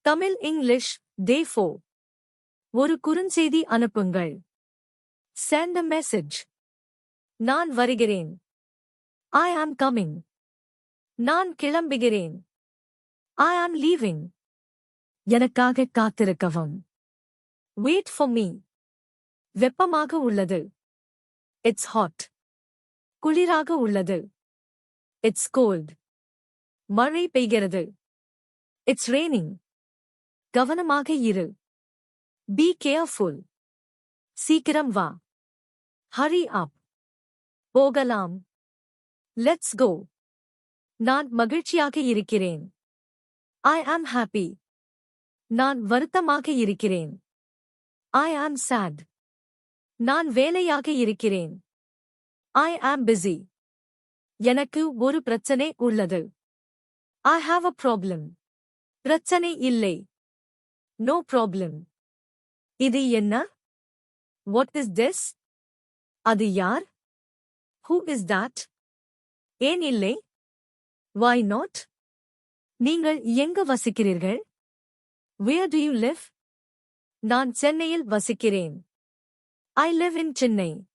Tamil English Day 4. ஒரு குறுஞ்செய்தி அனுப்புங்கள். Send a message. நான் வருகிறேன். I am coming. நான் கிளம்புகிறேன். I am leaving. எனக்காக காத்திருக்கவும். Wait for me. வெப்பமாக உள்ளது. It's hot. குளிராக உள்ளது. It's cold. மழை பெய்கிறது. It's raining. கவனமாக இரு. Be careful. சீக்கிரம் வா. Hurry up. போகலாம். Let's go. நான் மகிழ்ச்சியாக இருக்கிறேன். I am happy. நான் வருத்தமாக இருக்கிறேன். I am sad. நான் வேலையாக இருக்கிறேன். I am busy. எனக்கு ஒரு பிரச்சனை உள்ளது. I have a problem. பிரச்சனை இல்லை. No problem. இது என்ன? What is this? அது யார்? Who is that? ஏன் இல்லை? Why not? நீங்கள் எங்கு வசிக்கிறீர்கள்? Where do you live? நான் சென்னையில் வசிக்கிறேன். I live in Chennai.